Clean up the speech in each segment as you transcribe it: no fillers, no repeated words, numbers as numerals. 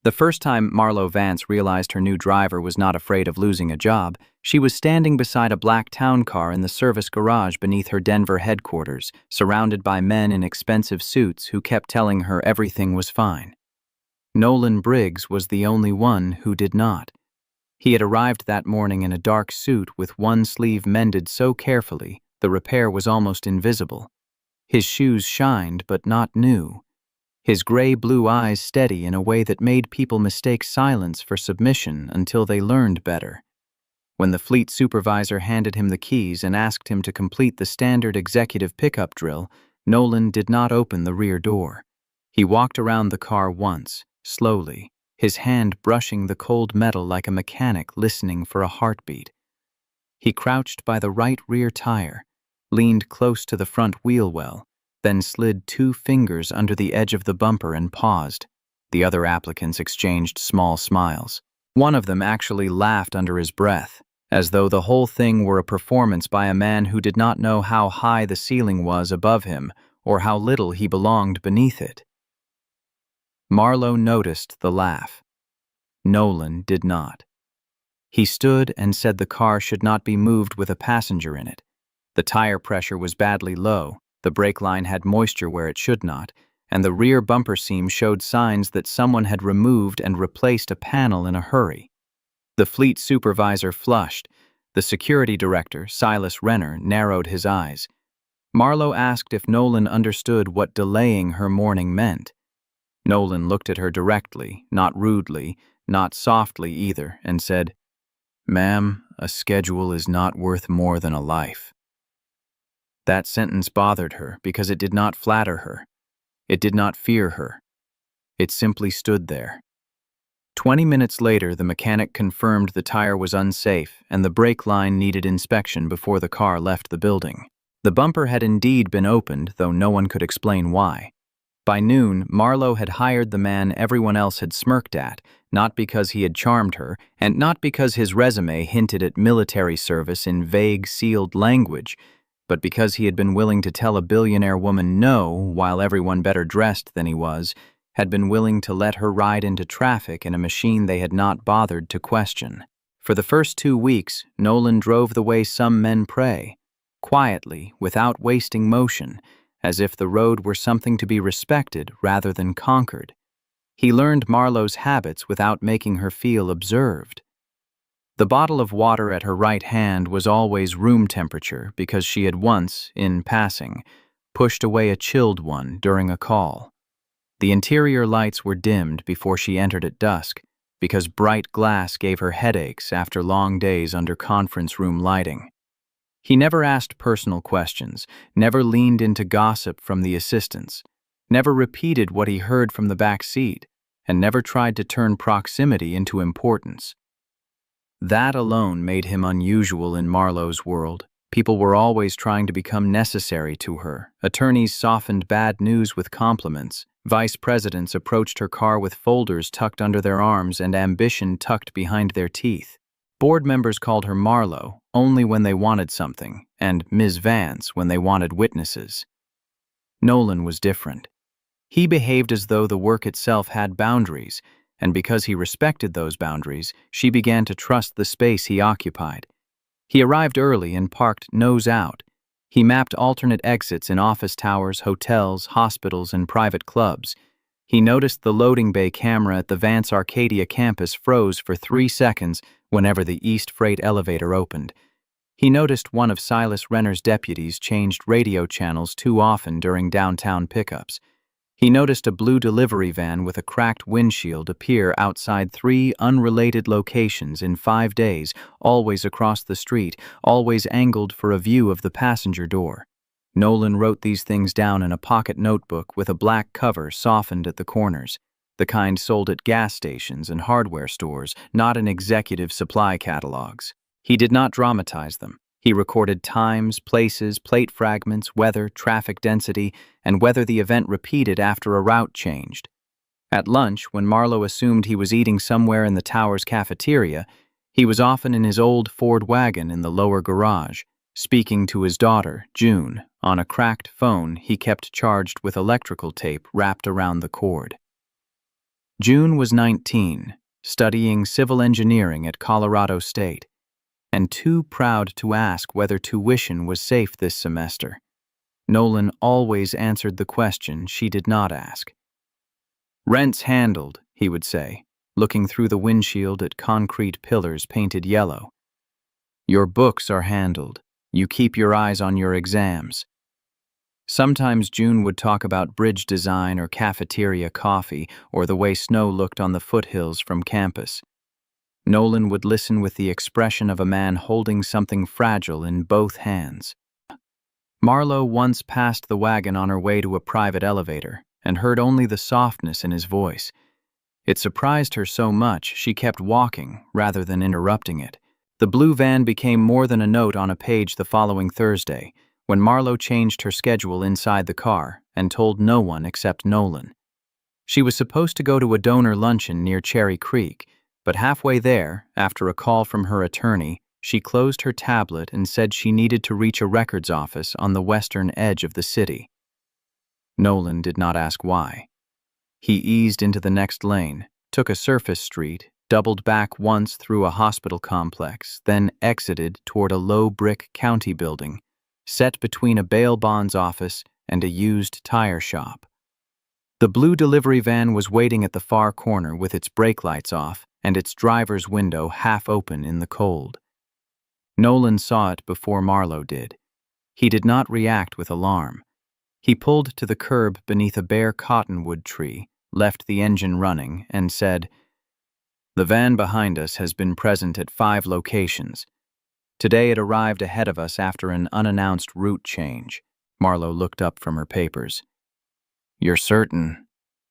The first time Marlo Vance realized her new driver was not afraid of losing a job, she was standing beside a black town car in the service garage beneath her Denver headquarters, surrounded by men in expensive suits who kept telling her everything was fine. Nolan Briggs was the only one who did not. He had arrived that morning in a dark suit with one sleeve mended so carefully the repair was almost invisible. His shoes shined but not new. His gray-blue eyes steady in a way that made people mistake silence for submission until they learned better. When the fleet supervisor handed him the keys and asked him to complete the standard executive pickup drill, Nolan did not open the rear door. He walked around the car once, slowly, his hand brushing the cold metal like a mechanic listening for a heartbeat. He crouched by the right rear tire, leaned close to the front wheel well, then slid 2 fingers under the edge of the bumper and paused. The other applicants exchanged small smiles. One of them actually laughed under his breath, as though the whole thing were a performance by a man who did not know how high the ceiling was above him or how little he belonged beneath it. Marlo noticed the laugh. Nolan did not. He stood and said the car should not be moved with a passenger in it. The tire pressure was badly low, the brake line had moisture where it should not, and the rear bumper seam showed signs that someone had removed and replaced a panel in a hurry. The fleet supervisor flushed. The security director, Silas Renner, narrowed his eyes. Marlo asked if Nolan understood what delaying her morning meant. Nolan looked at her directly, not rudely, not softly either, and said, "Ma'am, a schedule is not worth more than a life." That sentence bothered her because it did not flatter her. It did not fear her. It simply stood there. 20 minutes later, the mechanic confirmed the tire was unsafe and the brake line needed inspection before the car left the building. The bumper had indeed been opened, though no one could explain why. By noon, Marlo had hired the man everyone else had smirked at, not because he had charmed her, and not because his resume hinted at military service in vague, sealed language, but because he had been willing to tell a billionaire woman no while everyone better dressed than he was, had been willing to let her ride into traffic in a machine they had not bothered to question. For the first 2 weeks, Nolan drove the way some men pray, quietly, without wasting motion, as if the road were something to be respected rather than conquered. He learned Marlo's habits without making her feel observed. The bottle of water at her right hand was always room temperature because she had once, in passing, pushed away a chilled one during a call. The interior lights were dimmed before she entered at dusk because bright glass gave her headaches after long days under conference room lighting. He never asked personal questions, never leaned into gossip from the assistants, never repeated what he heard from the back seat, and never tried to turn proximity into importance. That alone made him unusual in Marlo's world. People were always trying to become necessary to her. Attorneys softened bad news with compliments. Vice presidents approached her car with folders tucked under their arms and ambition tucked behind their teeth. Board members called her Marlo only when they wanted something, and Ms. Vance when they wanted witnesses. Nolan was different. He behaved as though the work itself had boundaries, and because he respected those boundaries, she began to trust the space he occupied. He arrived early and parked nose out. He mapped alternate exits in office towers, hotels, hospitals, and private clubs. He noticed the loading bay camera at the Vance Arcadia campus froze for 3 seconds whenever the East Freight elevator opened. He noticed one of Silas Renner's deputies changed radio channels too often during downtown pickups. He noticed a blue delivery van with a cracked windshield appear outside 3 unrelated locations in 5 days, always across the street, always angled for a view of the passenger door. Nolan wrote these things down in a pocket notebook with a black cover softened at the corners, the kind sold at gas stations and hardware stores, not in executive supply catalogs. He did not dramatize them. He recorded times, places, plate fragments, weather, traffic density, and whether the event repeated after a route changed. At lunch, when Marlo assumed he was eating somewhere in the tower's cafeteria, he was often in his old Ford wagon in the lower garage, speaking to his daughter, June, on a cracked phone he kept charged with electrical tape wrapped around the cord. June was 19, studying civil engineering at Colorado State, and too proud to ask whether tuition was safe this semester. Nolan always answered the question she did not ask. "Rent's handled," he would say, looking through the windshield at concrete pillars painted yellow. "Your books are handled. You keep your eyes on your exams." Sometimes June would talk about bridge design or cafeteria coffee or the way snow looked on the foothills from campus. Nolan would listen with the expression of a man holding something fragile in both hands. Marlowe once passed the wagon on her way to a private elevator and heard only the softness in his voice. It surprised her so much she kept walking rather than interrupting it. The blue van became more than a note on a page the following Thursday, when Marlowe changed her schedule inside the car and told no one except Nolan. She was supposed to go to a donor luncheon near Cherry Creek, but halfway there, after a call from her attorney, she closed her tablet and said she needed to reach a records office on the western edge of the city. Nolan did not ask why. He eased into the next lane, took a surface street, doubled back once through a hospital complex, then exited toward a low brick county building, set between a bail bonds office and a used tire shop. The blue delivery van was waiting at the far corner with its brake lights off and its driver's window half open in the cold. Nolan saw it before Marlowe did. He did not react with alarm. He pulled to the curb beneath a bare cottonwood tree, left the engine running, and said, "The van behind us has been present at 5 locations. Today it arrived ahead of us after an unannounced route change." Marlowe looked up from her papers. "You're certain?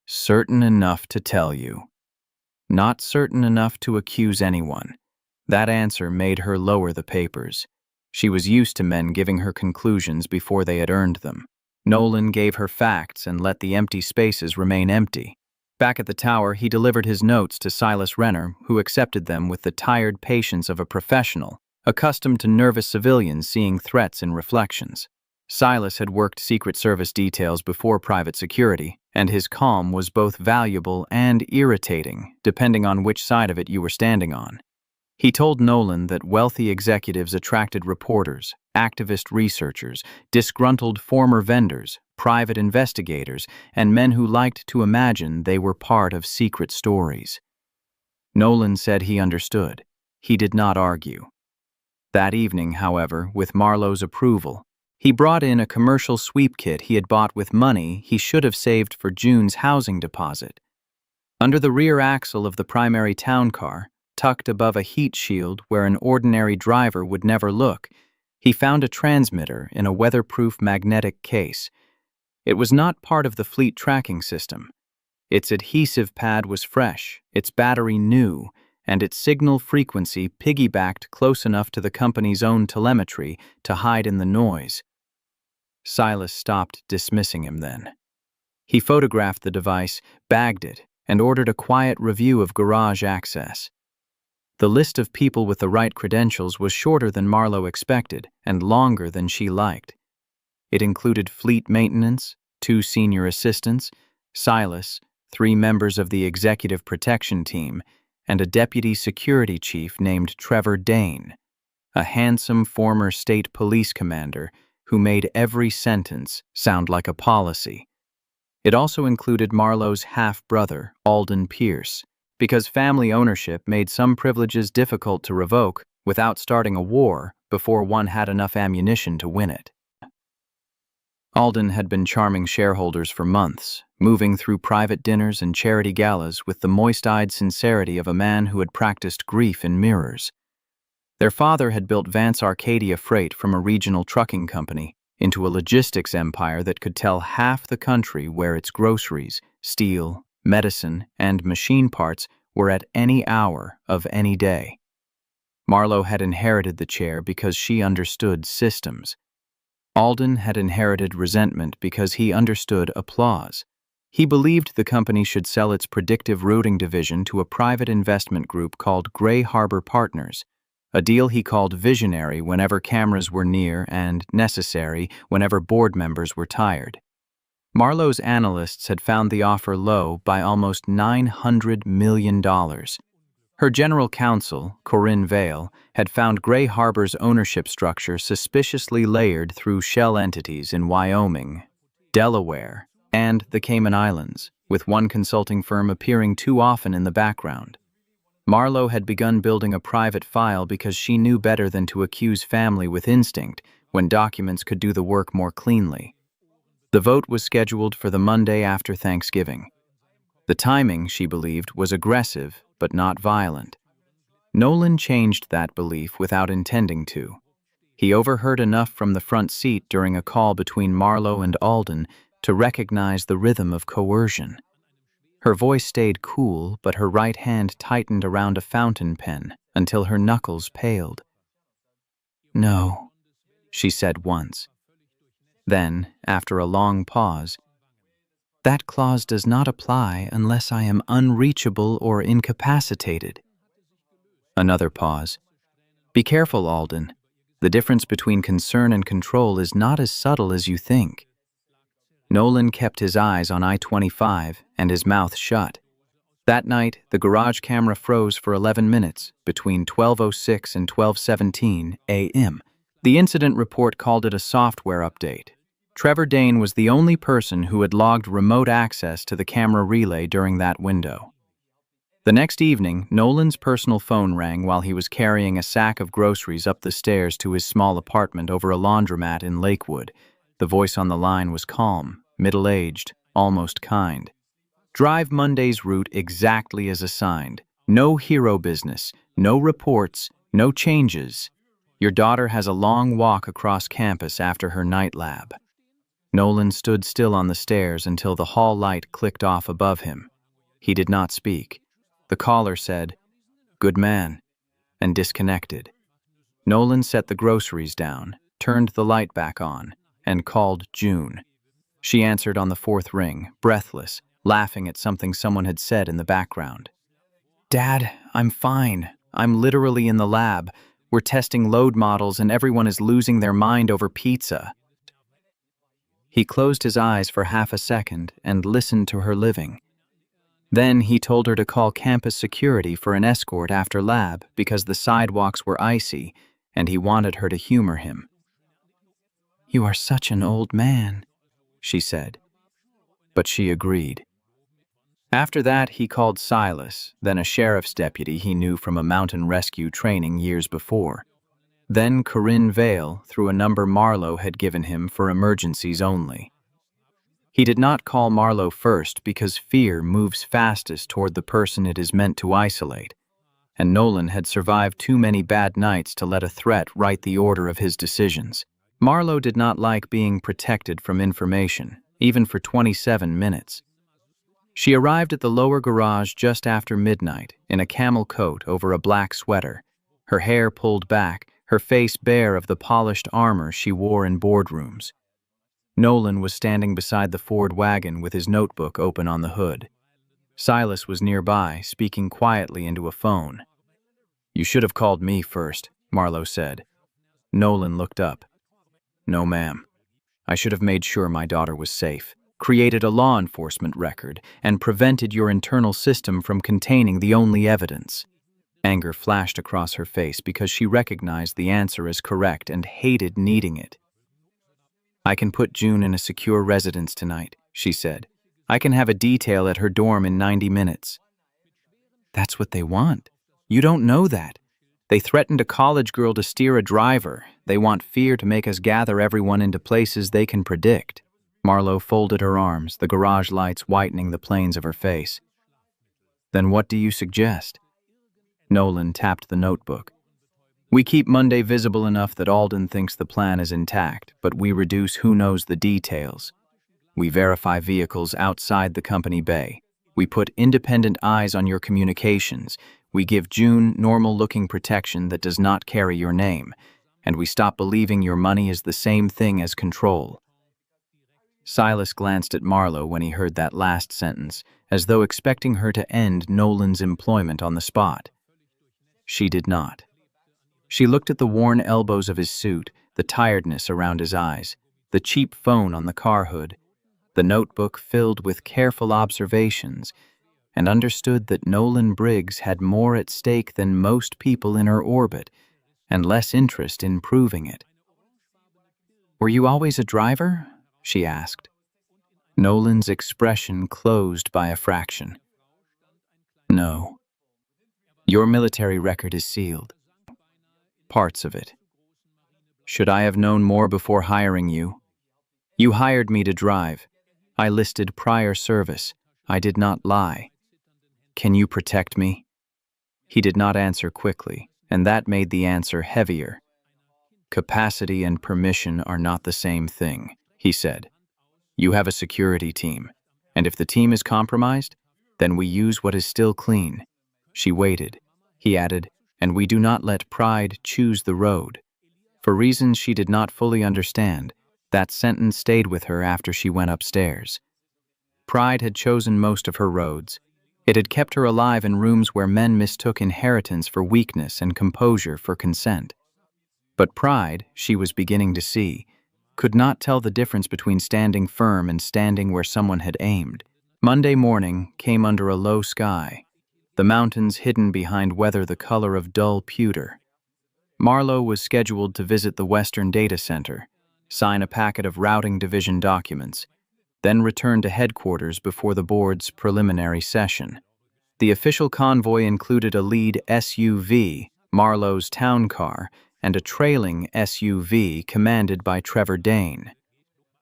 Certain enough to tell you. Not certain enough to accuse anyone." That answer made her lower the papers. She was used to men giving her conclusions before they had earned them. Nolan gave her facts and let the empty spaces remain empty. Back at the tower, he delivered his notes to Silas Renner, who accepted them with the tired patience of a professional, accustomed to nervous civilians seeing threats in reflections. Silas had worked Secret Service details before private security, and his calm was both valuable and irritating, depending on which side of it you were standing on. He told Nolan that wealthy executives attracted reporters, activist researchers, disgruntled former vendors, private investigators, and men who liked to imagine they were part of secret stories. Nolan said he understood. He did not argue. That evening, however, with Marlowe's approval, he brought in a commercial sweep kit he had bought with money he should have saved for June's housing deposit. Under the rear axle of the primary town car, tucked above a heat shield where an ordinary driver would never look, he found a transmitter in a weatherproof magnetic case. It was not part of the fleet tracking system. Its adhesive pad was fresh, its battery new, and its signal frequency piggybacked close enough to the company's own telemetry to hide in the noise. Silas stopped dismissing him then. He photographed the device, bagged it, and ordered a quiet review of garage access. The list of people with the right credentials was shorter than Marlowe expected and longer than she liked. It included fleet maintenance, 2 senior assistants, Silas, 3 members of the executive protection team, and a deputy security chief named Trevor Dane, a handsome former state police commander who made every sentence sound like a policy. It also included Marlowe's half-brother, Alden Pierce, because family ownership made some privileges difficult to revoke without starting a war before one had enough ammunition to win it. Alden had been charming shareholders for months, moving through private dinners and charity galas with the moist-eyed sincerity of a man who had practiced grief in mirrors. Their father had built Vance Arcadia Freight from a regional trucking company into a logistics empire that could tell half the country where its groceries, steel, medicine, and machine parts were at any hour of any day. Marlowe had inherited the chair because she understood systems. Alden had inherited resentment because he understood applause. He believed the company should sell its predictive routing division to a private investment group called Gray Harbor Partners, a deal he called visionary whenever cameras were near and necessary whenever board members were tired. Marlowe's analysts had found the offer low by almost $900 million. Her general counsel, Corinne Vale, had found Gray Harbor's ownership structure suspiciously layered through shell entities in Wyoming, Delaware, and the Cayman Islands, with one consulting firm appearing too often in the background. Marlowe had begun building a private file because she knew better than to accuse family with instinct when documents could do the work more cleanly. The vote was scheduled for the Monday after Thanksgiving. The timing, she believed, was aggressive but not violent. Nolan changed that belief without intending to. He overheard enough from the front seat during a call between Marlowe and Alden to recognize the rhythm of coercion. Her voice stayed cool, but her right hand tightened around a fountain pen until her knuckles paled. "No," she said once. Then, after a long pause, "That clause does not apply unless I am unreachable or incapacitated." Another pause. "Be careful, Alden. The difference between concern and control is not as subtle as you think." Nolan kept his eyes on I-25 and his mouth shut. That night, the garage camera froze for 11 minutes between 12:06 and 12:17 a.m. The incident report called it a software update. Trevor Dane was the only person who had logged remote access to the camera relay during that window. The next evening, Nolan's personal phone rang while he was carrying a sack of groceries up the stairs to his small apartment over a laundromat in Lakewood. The voice on the line was calm, middle-aged, almost kind. "Drive Monday's route exactly as assigned. No hero business, no reports, no changes. Your daughter has a long walk across campus after her night lab." Nolan stood still on the stairs until the hall light clicked off above him. He did not speak. The caller said, "Good man," and disconnected. Nolan set the groceries down, turned the light back on, and called June. She answered on the fourth ring, breathless, laughing at something someone had said in the background. "Dad, I'm fine. I'm literally in the lab. We're testing load models and everyone is losing their mind over pizza." He closed his eyes for half a second and listened to her living. Then he told her to call campus security for an escort after lab because the sidewalks were icy and he wanted her to humor him. "You are such an old man," she said. But she agreed. After that, he called Silas, then a sheriff's deputy he knew from a mountain rescue training years before. Then Corinne Vale through a number Marlowe had given him for emergencies only. He did not call Marlowe first because fear moves fastest toward the person it is meant to isolate, and Nolan had survived too many bad nights to let a threat write the order of his decisions. Marlowe did not like being protected from information, even for 27 minutes. She arrived at the lower garage just after midnight in a camel coat over a black sweater, her hair pulled back, her face bare of the polished armor she wore in boardrooms. Nolan was standing beside the Ford wagon with his notebook open on the hood. Silas was nearby, speaking quietly into a phone. "You should have called me first," Marlowe said. Nolan looked up. "No, ma'am. I should have made sure my daughter was safe, created a law enforcement record, and prevented your internal system from containing the only evidence." Anger flashed across her face because she recognized the answer as correct and hated needing it. "I can put June in a secure residence tonight," she said. "I can have a detail at her dorm in 90 minutes. "That's what they want. You don't know that. They threatened a college girl to steer a driver. They want fear to make us gather everyone into places they can predict." Marlowe folded her arms, the garage lights whitening the planes of her face. "Then what do you suggest?" Nolan tapped the notebook. "We keep Monday visible enough that Alden thinks the plan is intact, but we reduce who knows the details. We verify vehicles outside the company bay. We put independent eyes on your communications. We give June normal-looking protection that does not carry your name. And we stop believing your money is the same thing as control." Silas glanced at Marlowe when he heard that last sentence, as though expecting her to end Nolan's employment on the spot. She did not. She looked at the worn elbows of his suit, the tiredness around his eyes, the cheap phone on the car hood. the notebook filled with careful observations, and understood that Nolan Briggs had more at stake than most people in her orbit, and less interest in proving it. "Were you always a driver?" she asked. Nolan's expression closed by a fraction. "No. Your military record is sealed. Parts of it. Should I have known more before hiring you? You hired me to drive. I listed prior service. I did not lie. Can you protect me?" He did not answer quickly, and that made the answer heavier. "Capacity and permission are not the same thing," he said. "You have a security team, and if the team is compromised, then we use what is still clean." She waited. He added, "And we do not let pride choose the road." For reasons she did not fully understand, that sentence stayed with her after she went upstairs. Pride had chosen most of her roads. It had kept her alive in rooms where men mistook inheritance for weakness and composure for consent. But pride, she was beginning to see, could not tell the difference between standing firm and standing where someone had aimed. Monday morning came under a low sky, the mountains hidden behind weather the color of dull pewter. Marlowe was scheduled to visit the Western Data Center, sign a packet of routing division documents, then return to headquarters before the board's preliminary session. The official convoy included a lead SUV, Marlowe's town car, and a trailing SUV commanded by Trevor Dane.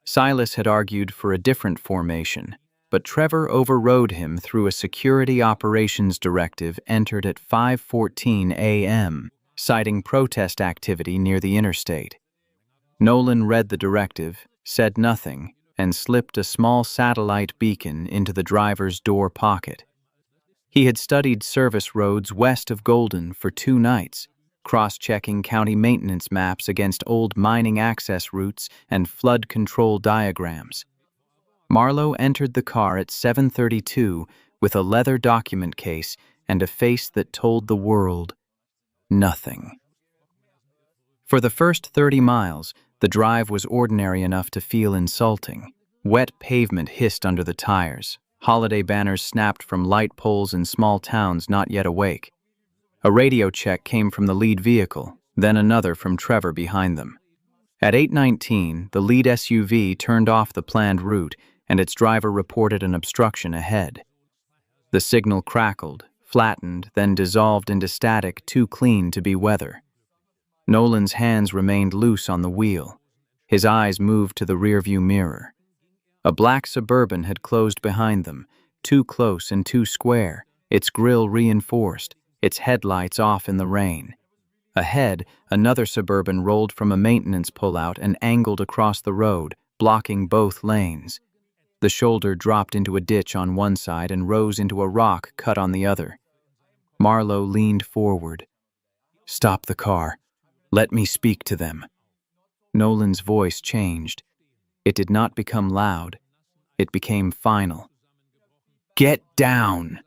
Silas had argued for a different formation, but Trevor overrode him through a security operations directive entered at 5:14 a.m., citing protest activity near the interstate. Nolan read the directive, said nothing, and slipped a small satellite beacon into the driver's door pocket. He had studied service roads west of Golden for 2 nights, cross-checking county maintenance maps against old mining access routes and flood control diagrams. Marlowe entered the car at 7:32 with a leather document case and a face that told the world nothing. For the first 30 miles, the drive was ordinary enough to feel insulting. Wet pavement hissed under the tires. Holiday banners snapped from light poles in small towns not yet awake. A radio check came from the lead vehicle, then another from Trevor behind them. At 8:19, the lead SUV turned off the planned route, and its driver reported an obstruction ahead. The signal crackled, flattened, then dissolved into static too clean to be weather. Nolan's hands remained loose on the wheel. His eyes moved to the rearview mirror. A black Suburban had closed behind them, too close and too square, its grille reinforced, its headlights off in the rain. Ahead, another Suburban rolled from a maintenance pullout and angled across the road, blocking both lanes. The shoulder dropped into a ditch on one side and rose into a rock cut on the other. Marlowe leaned forward. "Stop the car. Let me speak to them." Nolan's voice changed. It did not become loud. It became final. "Get down!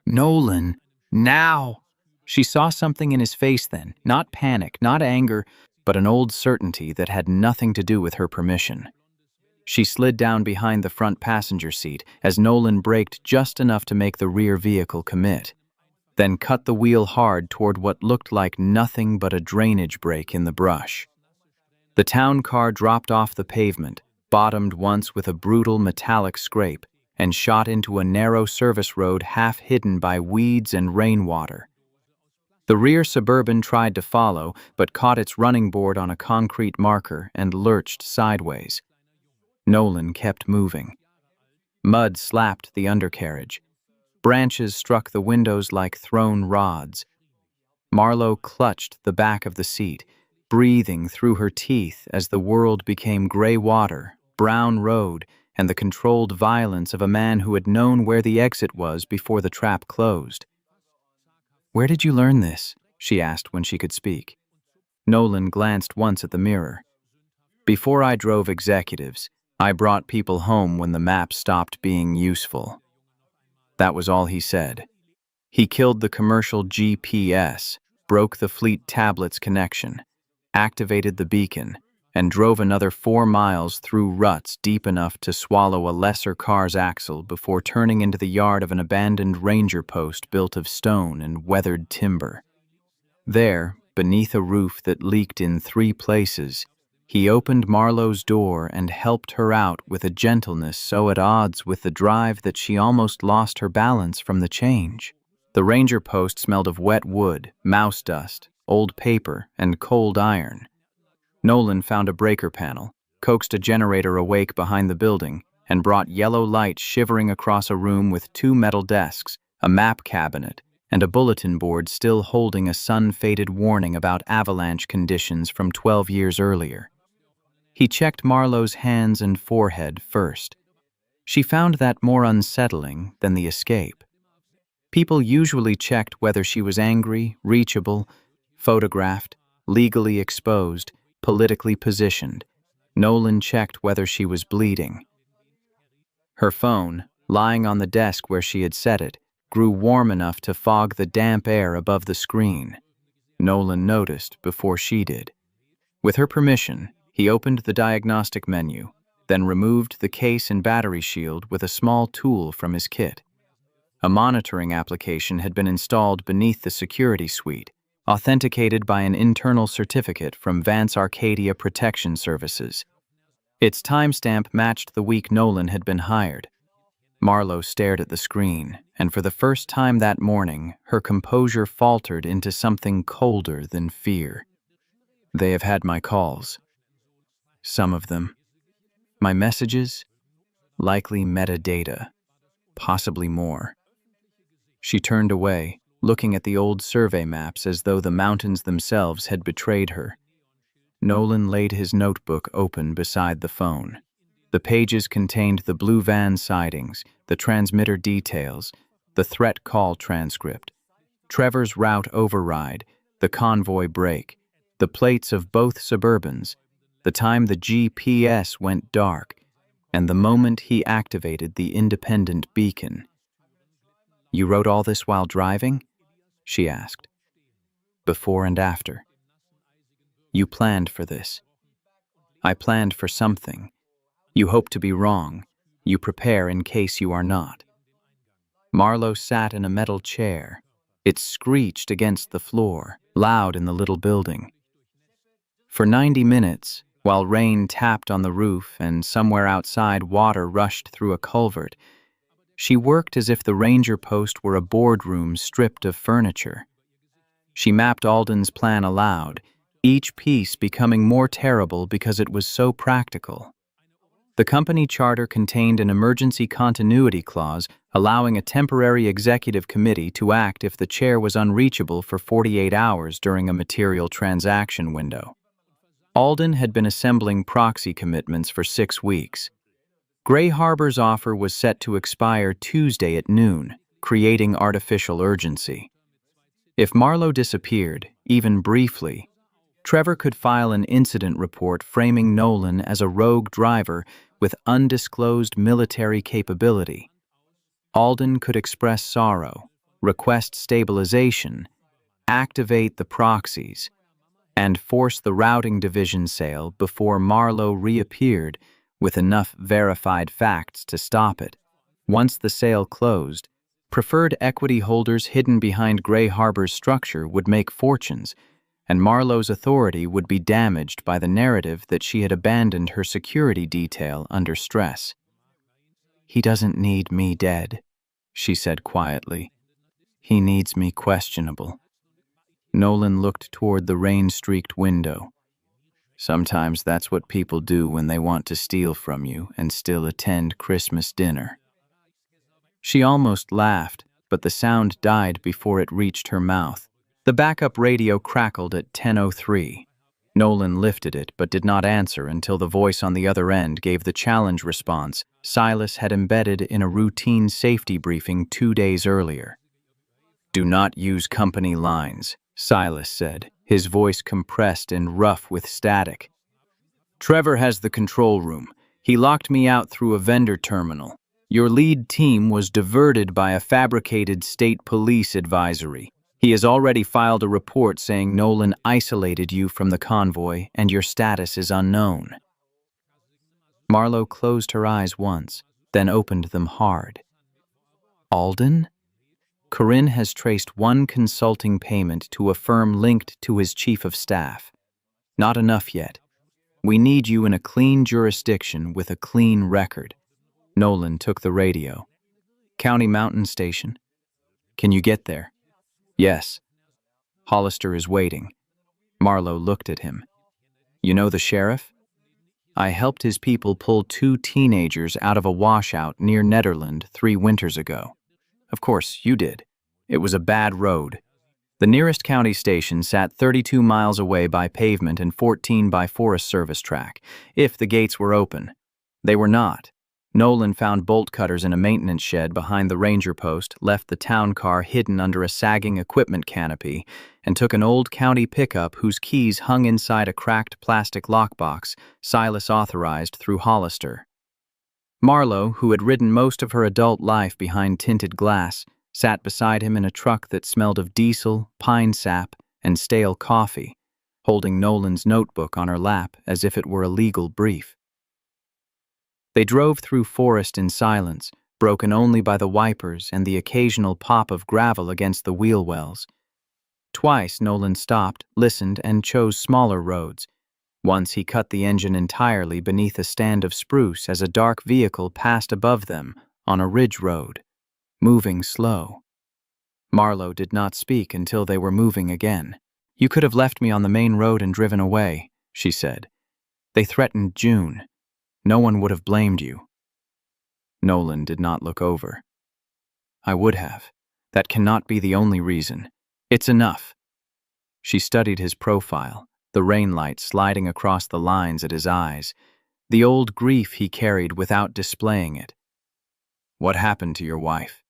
Nolan, now!" She saw something in his face then, not panic, not anger, but an old certainty that had nothing to do with her permission. She slid down behind the front passenger seat as Nolan braked just enough to make the rear vehicle commit, then cut the wheel hard toward what looked like nothing but a drainage break in the brush. The town car dropped off the pavement, bottomed once with a brutal metallic scrape, and shot into a narrow service road half hidden by weeds and rainwater. The rear Suburban tried to follow, but caught its running board on a concrete marker and lurched sideways. Nolan kept moving. Mud slapped the undercarriage. Branches struck the windows like thrown rods. Marlowe clutched the back of the seat, breathing through her teeth as the world became gray water, brown road, and the controlled violence of a man who had known where the exit was before the trap closed. "Where did you learn this?" she asked when she could speak. Nolan glanced once at the mirror. "Before I drove executives, I brought people home when the map stopped being useful." That was all he said. He killed the commercial GPS, broke the fleet tablet's connection, activated the beacon, and drove another 4 miles through ruts deep enough to swallow a lesser car's axle before turning into the yard of an abandoned ranger post built of stone and weathered timber. There, beneath a roof that leaked in 3 places, he opened Marlowe's door and helped her out with a gentleness so at odds with the drive that she almost lost her balance from the change. The ranger post smelled of wet wood, mouse dust, old paper, and cold iron. Nolan found a breaker panel, coaxed a generator awake behind the building, and brought yellow light shivering across a room with 2 metal desks, a map cabinet, and a bulletin board still holding a sun-faded warning about avalanche conditions from 12 years earlier. He checked Marlowe's hands and forehead first. She found that more unsettling than the escape. People usually checked whether she was angry, reachable, photographed, legally exposed, politically positioned. Nolan checked whether she was bleeding. Her phone, lying on the desk where she had set it, grew warm enough to fog the damp air above the screen. Nolan noticed before she did. With her permission, he opened the diagnostic menu, then removed the case and battery shield with a small tool from his kit. A monitoring application had been installed beneath the security suite, authenticated by an internal certificate from Vance Arcadia Protection Services. Its timestamp matched the week Nolan had been hired. Marlowe stared at the screen, and for the first time that morning, her composure faltered into something colder than fear. They have had my calls. Some of them. My messages? Likely metadata. Possibly more. She turned away, looking at the old survey maps as though the mountains themselves had betrayed her. Nolan laid his notebook open beside the phone. The pages contained the blue van sightings, the transmitter details, the threat call transcript, Trevor's route override, the convoy break, the plates of both Suburbans, the time the GPS went dark, and the moment he activated the independent beacon. "You wrote all this while driving?" she asked. "Before and after." "You planned for this." "I planned for something. You hope to be wrong. You prepare in case you are not." Marlowe sat in a metal chair. It screeched against the floor, loud in the little building. For 90 minutes, while rain tapped on the roof and somewhere outside water rushed through a culvert, she worked as if the ranger post were a boardroom stripped of furniture. She mapped Alden's plan aloud, each piece becoming more terrible because it was so practical. The company charter contained an emergency continuity clause allowing a temporary executive committee to act if the chair was unreachable for 48 hours during a material transaction window. Alden had been assembling proxy commitments for 6 weeks. Gray Harbor's offer was set to expire Tuesday at noon, creating artificial urgency. If Marlowe disappeared, even briefly, Trevor could file an incident report framing Nolan as a rogue driver with undisclosed military capability. Alden could express sorrow, request stabilization, activate the proxies, and force the routing division sale before Marlowe reappeared with enough verified facts to stop it. Once the sale closed, preferred equity holders hidden behind Gray Harbor's structure would make fortunes, and Marlowe's authority would be damaged by the narrative that she had abandoned her security detail under stress. "He doesn't need me dead," she said quietly. "He needs me questionable." Nolan looked toward the rain-streaked window. "Sometimes that's what people do when they want to steal from you and still attend Christmas dinner." She almost laughed, but the sound died before it reached her mouth. The backup radio crackled at 10:03. Nolan lifted it but did not answer until the voice on the other end gave the challenge response Silas had embedded in a routine safety briefing 2 days earlier. "Do not use company lines," Silas said, his voice compressed and rough with static. "Trevor has the control room. He locked me out through a vendor terminal. Your lead team was diverted by a fabricated state police advisory. He has already filed a report saying Nolan isolated you from the convoy and your status is unknown. Marlowe closed her eyes once, then opened them hard. Alden? Corinne has traced one consulting payment to a firm linked to his chief of staff. Not enough yet. We need you in a clean jurisdiction with a clean record. Nolan took the radio. County Mountain Station. Can you get there? Yes. Hollister is waiting. Marlowe looked at him. You know the sheriff? I helped his people pull 2 teenagers out of a washout near Nederland 3 winters ago. Of course, you did. It was a bad road. The nearest county station sat 32 miles away by pavement and 14 by Forest Service track, if the gates were open. They were not. Nolan found bolt cutters in a maintenance shed behind the ranger post, left the town car hidden under a sagging equipment canopy, and took an old county pickup whose keys hung inside a cracked plastic lockbox, Silas authorized through Hollister. Marlowe, who had ridden most of her adult life behind tinted glass, sat beside him in a truck that smelled of diesel, pine sap, and stale coffee, holding Nolan's notebook on her lap as if it were a legal brief. They drove through forest in silence, broken only by the wipers and the occasional pop of gravel against the wheel wells. Twice Nolan stopped, listened, and chose smaller roads. Once he cut the engine entirely beneath a stand of spruce as a dark vehicle passed above them on a ridge road, moving slow. Marlowe did not speak until they were moving again. You could have left me on the main road and driven away, she said. They threatened June. No one would have blamed you. Nolan did not look over. I would have. That cannot be the only reason. It's enough. She studied his profile, the rain light sliding across the lines at his eyes, the old grief he carried without displaying it. What happened to your wife?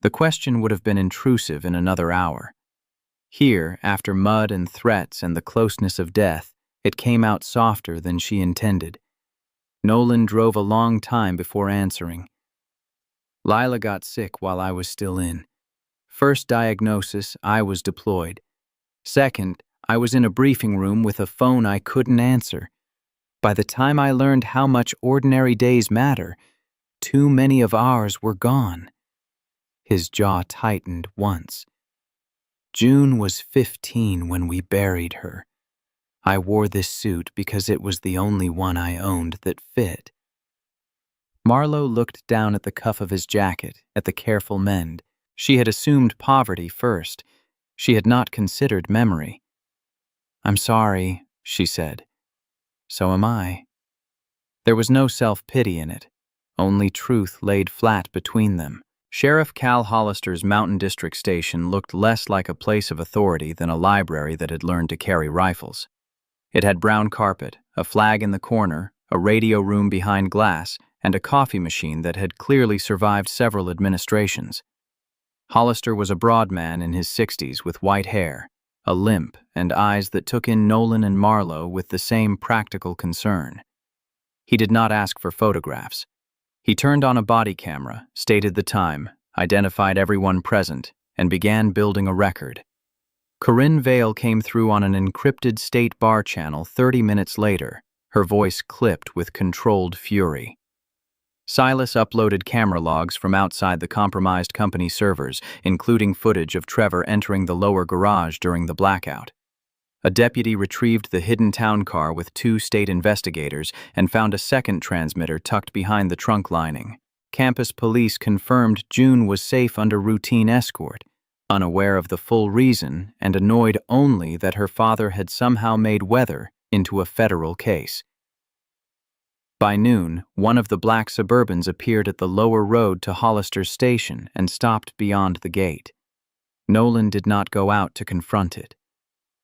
The question would have been intrusive in another hour. Here, after mud and threats and the closeness of death, it came out softer than she intended. Nolan drove a long time before answering. Lila got sick while I was still in. First diagnosis, I was deployed. Second, I was in a briefing room with a phone I couldn't answer. By the time I learned how much ordinary days matter, too many of ours were gone. His jaw tightened once. June was 15 when we buried her. I wore this suit because it was the only one I owned that fit. Marlowe looked down at the cuff of his jacket, at the careful mend. She had assumed poverty first. She had not considered memory. I'm sorry, she said. So am I. There was no self-pity in it. Only truth laid flat between them. Sheriff Cal Hollister's Mountain District Station looked less like a place of authority than a library that had learned to carry rifles. It had brown carpet, a flag in the corner, a radio room behind glass, and a coffee machine that had clearly survived several administrations. Hollister was a broad man in his 60s with white hair, a limp, and eyes that took in Nolan and Marlowe with the same practical concern. He did not ask for photographs. He turned on a body camera, stated the time, identified everyone present, and began building a record. Corinne Vale came through on an encrypted state bar channel 30 minutes later, her voice clipped with controlled fury. Silas uploaded camera logs from outside the compromised company servers, including footage of Trevor entering the lower garage during the blackout. A deputy retrieved the hidden town car with 2 state investigators and found a second transmitter tucked behind the trunk lining. Campus police confirmed June was safe under routine escort, unaware of the full reason and annoyed only that her father had somehow made weather into a federal case. By noon, one of the black Suburbans appeared at the lower road to Hollister's station and stopped beyond the gate. Nolan did not go out to confront it.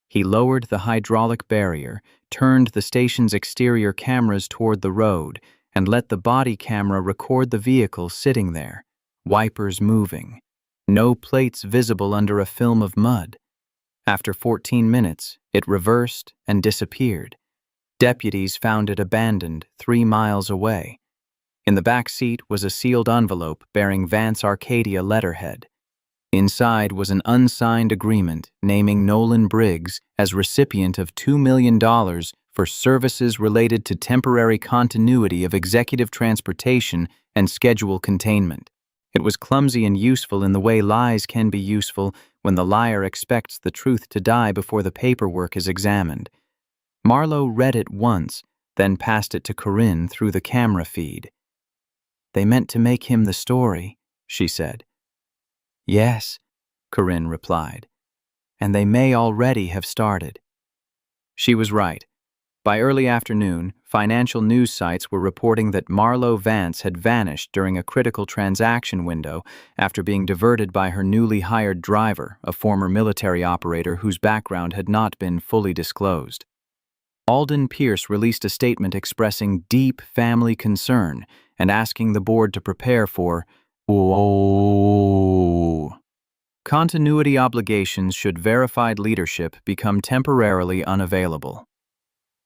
He lowered the hydraulic barrier, turned the station's exterior cameras toward the road, and let the body camera record the vehicle sitting there, wipers moving, no plates visible under a film of mud. After 14 minutes, it reversed and disappeared. Deputies found it abandoned 3 miles away. In the back seat was a sealed envelope bearing Vance Arcadia letterhead. Inside was an unsigned agreement naming Nolan Briggs as recipient of $2 million for services related to temporary continuity of executive transportation and schedule containment. It was clumsy and useful in the way lies can be useful when the liar expects the truth to die before the paperwork is examined. Marlowe read it once, then passed it to Corinne through the camera feed. "They meant to make him the story," she said. "Yes," Corinne replied, "and they may already have started." She was right. By early afternoon, financial news sites were reporting that Marlowe Vance had vanished during a critical transaction window after being diverted by her newly hired driver, a former military operator whose background had not been fully disclosed. Alden Pierce released a statement expressing deep family concern and asking the board to prepare for continuity obligations should verified leadership become temporarily unavailable.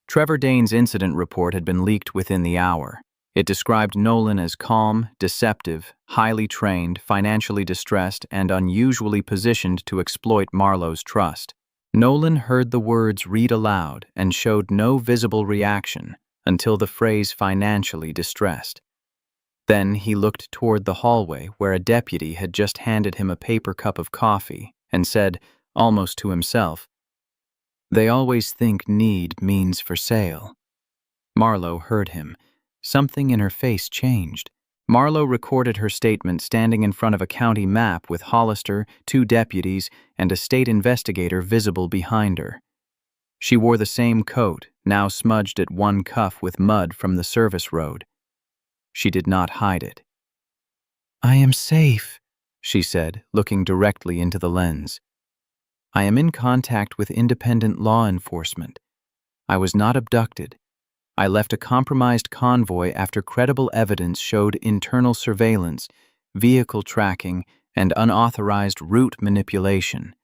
Trevor Dane's incident report had been leaked within the hour. It described Nolan as calm, deceptive, highly trained, financially distressed, and unusually positioned to exploit Marlowe's trust. Nolan heard the words read aloud and showed no visible reaction until the phrase financially distressed. Then he looked toward the hallway where a deputy had just handed him a paper cup of coffee and said, almost to himself, "They always think need means for sale." Marlowe heard him. Something in her face changed. Marlowe recorded her statement standing in front of a county map with Hollister, 2 deputies, and a state investigator visible behind her. She wore the same coat, now smudged at one cuff with mud from the service road. She did not hide it. "I am safe," she said, looking directly into the lens. "I am in contact with independent law enforcement. I was not abducted. I left a compromised convoy after credible evidence showed internal surveillance, vehicle tracking, and unauthorized route manipulation.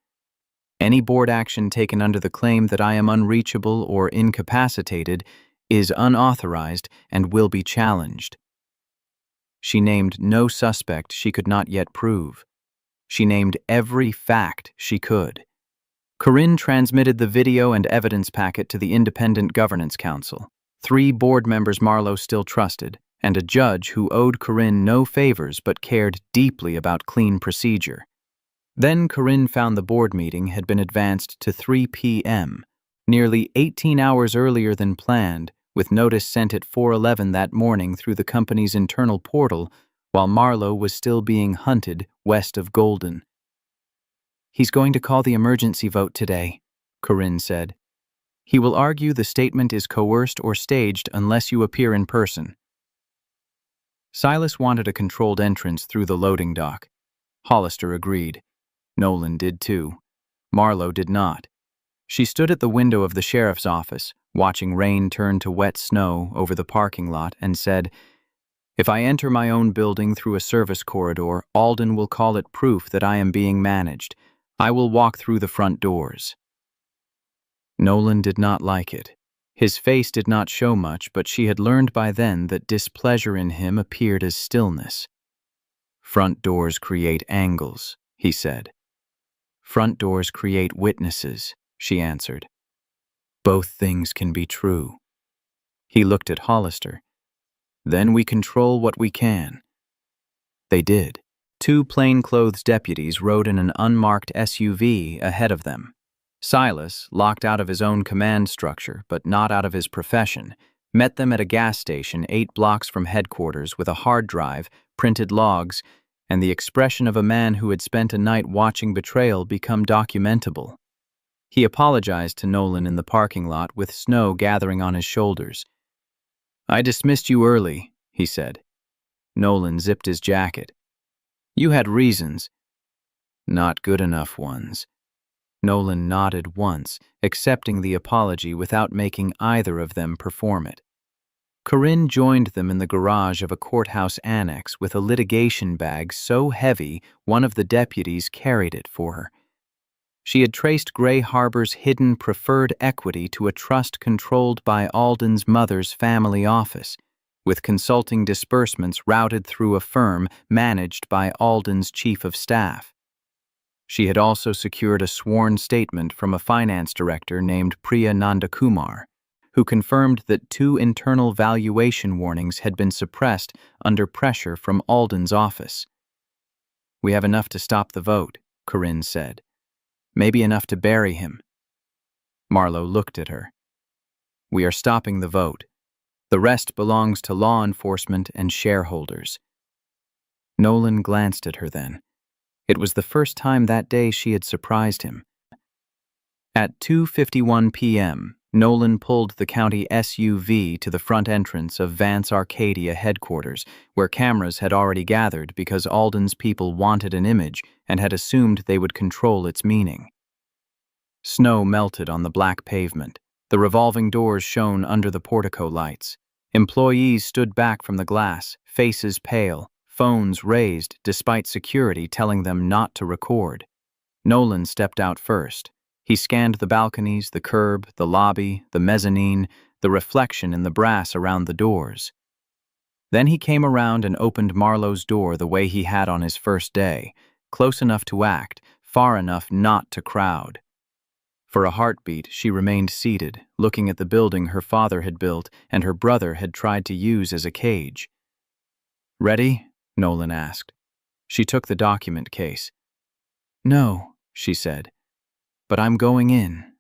Any board action taken under the claim that I am unreachable or incapacitated is unauthorized and will be challenged." She named no suspect she could not yet prove. She named every fact she could. Corinne transmitted the video and evidence packet to the Independent Governance Council. 3 board members Marlowe still trusted, and a judge who owed Corinne no favors but cared deeply about clean procedure. Then Corinne found the board meeting had been advanced to 3 p.m., nearly 18 hours earlier than planned, with notice sent at 4:11 that morning through the company's internal portal, while Marlowe was still being hunted west of Golden. "He's going to call the emergency vote today," Corinne said. "He will argue the statement is coerced or staged unless you appear in person." Silas wanted a controlled entrance through the loading dock. Hollister agreed. Nolan did too. Marlowe did not. She stood at the window of the sheriff's office, watching rain turn to wet snow over the parking lot, and said, "If I enter my own building through a service corridor, Alden will call it proof that I am being managed. I will walk through the front doors." Nolan did not like it. His face did not show much, but she had learned by then that displeasure in him appeared as stillness. "Front doors create angles," he said. "Front doors create witnesses," she answered. "Both things can be true." He looked at Hollister. "Then we control what we can." They did. 2 plainclothes deputies rode in an unmarked SUV ahead of them. Silas, locked out of his own command structure, but not out of his profession, met them at a gas station 8 blocks from headquarters with a hard drive, printed logs, and the expression of a man who had spent a night watching betrayal become documentable. He apologized to Nolan in the parking lot with snow gathering on his shoulders. "I dismissed you early," he said. Nolan zipped his jacket. "You had reasons." "Not good enough ones." Nolan nodded once, accepting the apology without making either of them perform it. Corinne joined them in the garage of a courthouse annex with a litigation bag so heavy one of the deputies carried it for her. She had traced Gray Harbor's hidden preferred equity to a trust controlled by Alden's mother's family office, with consulting disbursements routed through a firm managed by Alden's chief of staff. She had also secured a sworn statement from a finance director named Priya Nandakumar, who confirmed that 2 internal valuation warnings had been suppressed under pressure from Alden's office. "We have enough to stop the vote," Corinne said. "Maybe enough to bury him." Marlowe looked at her. "We are stopping the vote. The rest belongs to law enforcement and shareholders." Nolan glanced at her then. It was the first time that day she had surprised him. At 2:51 p.m., Nolan pulled the county SUV to the front entrance of Vance Arcadia headquarters, where cameras had already gathered because Alden's people wanted an image and had assumed they would control its meaning. Snow melted on the black pavement. The revolving doors shone under the portico lights. Employees stood back from the glass, faces pale, phones raised despite security telling them not to record. Nolan stepped out first. He scanned the balconies, the curb, the lobby, the mezzanine, the reflection in the brass around the doors. Then he came around and opened Marlowe's door the way he had on his first day, close enough to act, far enough not to crowd. For a heartbeat, she remained seated, looking at the building her father had built and her brother had tried to use as a cage. "Ready?" Nolan asked. She took the document case. "No," she said, "but I'm going in."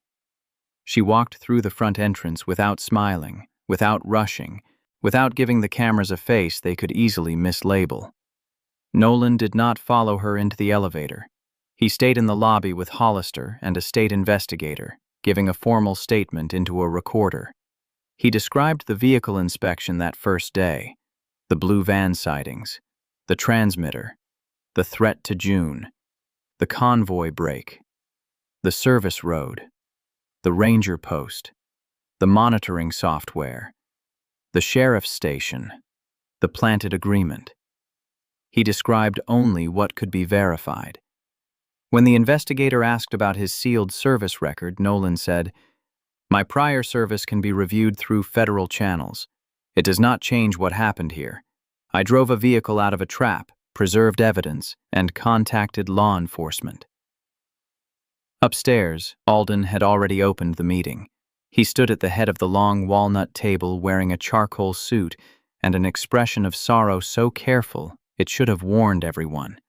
She walked through the front entrance without smiling, without rushing, without giving the cameras a face they could easily mislabel. Nolan did not follow her into the elevator. He stayed in the lobby with Hollister and a state investigator, giving a formal statement into a recorder. He described the vehicle inspection that first day, the blue van sightings, the transmitter, the threat to June, the convoy break, the service road, the ranger post, the monitoring software, the sheriff's station, the planted agreement. He described only what could be verified. When the investigator asked about his sealed service record, Nolan said, "My prior service can be reviewed through federal channels. It does not change what happened here. I drove a vehicle out of a trap, preserved evidence, and contacted law enforcement." Upstairs, Alden had already opened the meeting. He stood at the head of the long walnut table wearing a charcoal suit and an expression of sorrow so careful it should have warned everyone.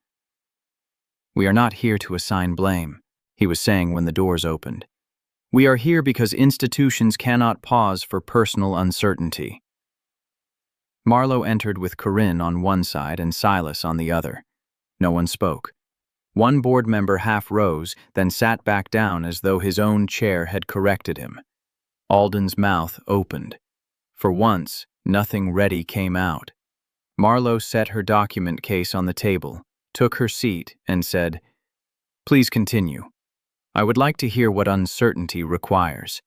"We are not here to assign blame," he was saying when the doors opened. "We are here because institutions cannot pause for personal uncertainty." Marlowe entered with Corinne on one side and Silas on the other. No one spoke. One board member half rose, then sat back down as though his own chair had corrected him. Alden's mouth opened. For once, nothing ready came out. Marlowe set her document case on the table, took her seat, and said, "Please continue. I would like to hear what uncertainty requires."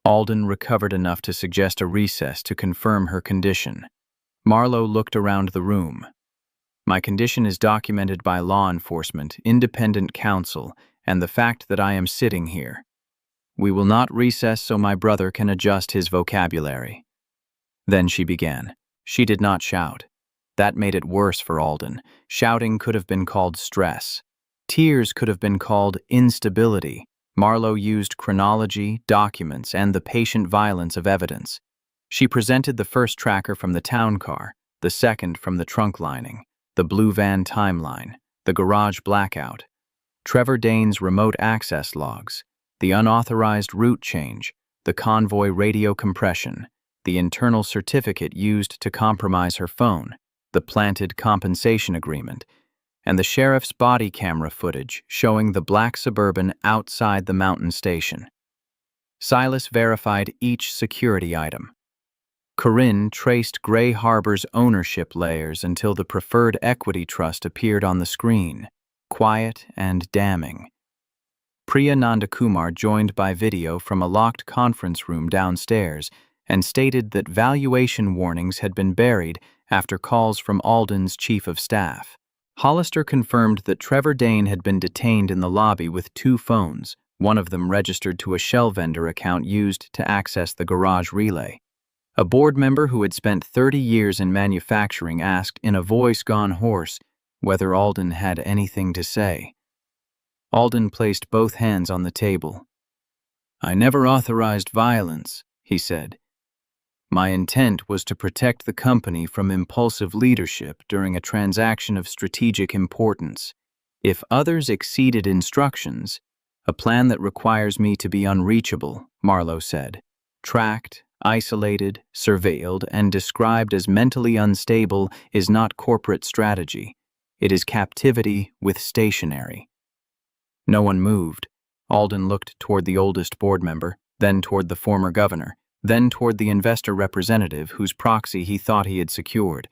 Alden recovered enough to suggest a recess to confirm her condition. Marlowe looked around the room. "My condition is documented by law enforcement, independent counsel, and the fact that I am sitting here. We will not recess so my brother can adjust his vocabulary." Then she began. She did not shout. That made it worse for Alden. Shouting could have been called stress. Tears could have been called instability. Marlowe used chronology, documents, and the patient violence of evidence. She presented the first tracker from the town car, the second from the trunk lining, the blue van timeline, the garage blackout, Trevor Dane's remote access logs, the unauthorized route change, the convoy radio compression, the internal certificate used to compromise her phone, the planted compensation agreement, and the sheriff's body camera footage showing the black Suburban outside the mountain station. Silas verified each security item. Corinne traced Gray Harbor's ownership layers until the preferred equity trust appeared on the screen, quiet and damning. Priya Nandakumar joined by video from a locked conference room downstairs and stated that valuation warnings had been buried after calls from Alden's chief of staff. Hollister confirmed that Trevor Dane had been detained in the lobby with 2 phones, one of them registered to a shell vendor account used to access the garage relay. A board member who had spent 30 years in manufacturing asked in a voice gone hoarse whether Alden had anything to say. Alden placed both hands on the table. "I never authorized violence," he said. "My intent was to protect the company from impulsive leadership during a transaction of strategic importance. If others exceeded instructions, a plan that requires me to be unreachable," Marlowe said, "tracked, isolated, surveilled, and described as mentally unstable is not corporate strategy. It is captivity with stationery." No one moved. Alden looked toward the oldest board member, then toward the former governor, then toward the investor representative whose proxy he thought he had secured.